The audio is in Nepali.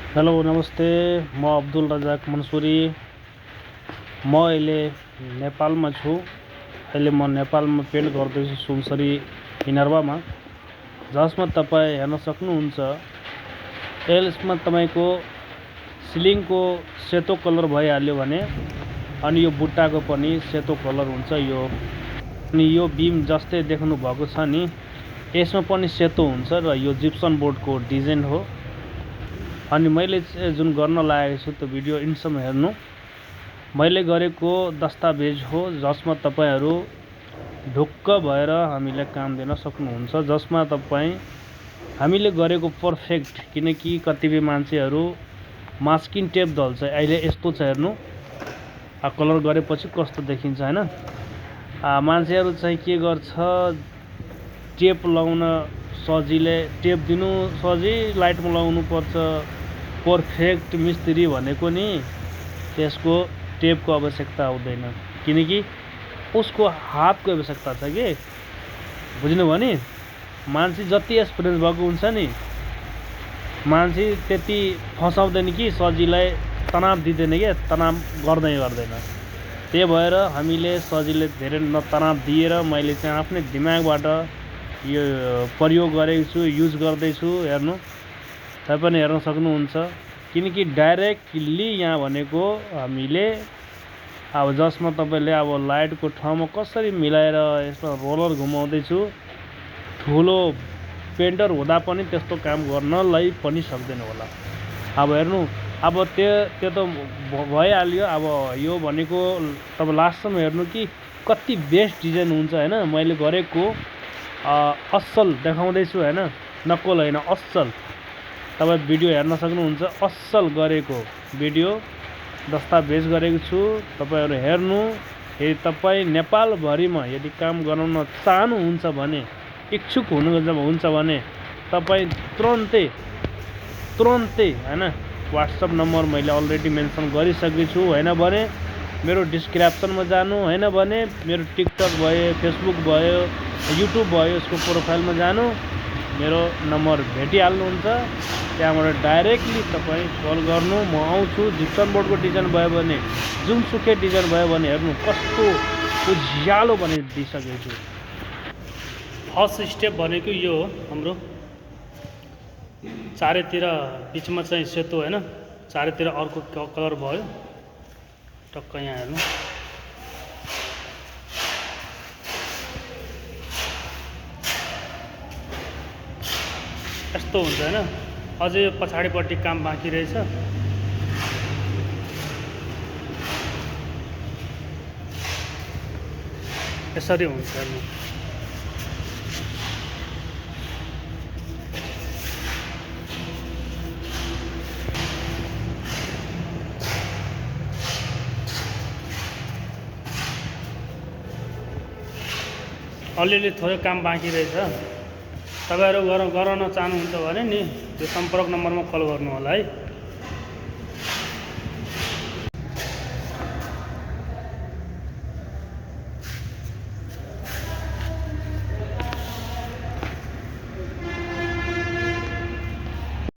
हेलो नमस्ते। म अब्दुल रजाक मन्सुरी। म अहिले नेपालमा छु। अहिले म नेपालमा पेन्ट गर्दैछु सुनसरी मिनर्वामा, जसमा तपाईँ हेर्न सक्नुहुन्छ। यसमा तपाईँको सिलिङको सेतो कलर भइहाल्यो भने अनि यो बुट्टाको पनि सेतो कलर हुन्छ। अनि यो बिम जस्तै देख्नु भएको छ नि, यसमा पनि सेतो हुन्छ र यो जिप्सन बोर्डको डिजाइन हो। अनि मैले जुन गर्न लागेको छु त्यो भिडियो इन्डसम्म हेर्नु। मैले गरेको दस्तावेज हो जसमा तपाईँहरू ढुक्क भएर हामीलाई काम दिन सक्नुहुन्छ, जसमा हामीले गरेको पर्फेक्ट। किनकि कतिपय मान्छेहरू मास्किङ टेप दल्छ। अहिले यस्तो छ हेर्नु, कलर गरेपछि कस्तो देखिन्छ हैन। मान्छेहरू चाहिँ के गर्छ, टेप लगाउन सजिलै टेप दिनु सजिलै लाइटमा लगाउनु पर्छ। पर्फेक्ट मिस्त्री भनेको नि त्यसको टेपको आवश्यकता हुँदैन, किनकि उसको हातको आवश्यकता छ कि। बुझ्नु भयो नि। मान्छे जति एक्सपिरियन्स भएको हुन्छ नि, मान्छे त्यति फसाउँदैन कि सजिलै तनाव दिँदैन कि, तनाव गर्दैन। त्यही भएर हामीले सजिलै धेरै तनाव दिएर मैले चाहिँ आफ्नै दिमागबाट यो प्रयोग गरेको छु, युज गर्दैछु। हेर्नु, तपाईँ पनि हेर्न सक्नुहुन्छ। किनकि डाइरेक्टली यहाँ भनेको हामीले जसमा तपाईँले लाइटको ठाउँमा कसरी मिलाएर यसमा रोलर घुमाउँदैछु। ठुलो पेन्टर हुँदा पनि त्यस्तो काम गर्नलाई पनि सक्दैन होला। हेर्नु, त्यो त भइहाल्यो। यो भनेको तपाईँ लास्टसम्म हेर्नु कि कति बेस्ट डिजाइन हुन्छ हैन। मैले गरेको असल देखाउँदैछु हैन, नक्कल होइन, असल। तपाईँ भिडियो हेर्न सक्नुहुन्छ। असल गरेको भिडियो दस्तावेज गरेको छु। तपाईँहरू हेर्नु। यदि तपाईँ नेपालभरिमा यदि काम गराउन चाहनुहुन्छ भने, इच्छुक हुन्छ भने तपाईँ तुरन्तै हैन, व्हाट्सएप नम्बर मैले अलरेडी मेन्सन गरिसकेको छु। हैन भने मेरो डिस्क्रिप्सनमा जानु, हैन भने मेरो टिकटक भयो, फेसबुक भयो, युट्युब भयो, यसको प्रोफाइलमा जानु, मेरो नम्बर भेटिहाल्नुहुन्छ। त्यहाँबाट डाइरेक्टली तपाईँ कल गर्नु, म आउँछु। जिप्सन बोर्डको डिजाइन भयो भने, जुनसुकै डिजाइन भयो भने हेर्नु कस्तो उज्यालो बनाइदिइसकेको छु। फर्स्ट स्टेप भनेको यो हो हाम्रो। चारैतिर बिचमा चाहिँ सेतो हैन, चारैतिर अर्को कलर भयो। टक्क यहाँ हेर्नु, यस्तो हुन्छ हैन। अझै पछाडिपट्टि काम बाँकी रहेछ। यसरी हुन्छ हेर्नु। अलिअलि थोरै काम बाँकी रहेछ। तपाईँहरू गराउन चाहनुहुन्छ भने नि त्यो सम्पर्क नम्बरमा कल गर्नु होला है।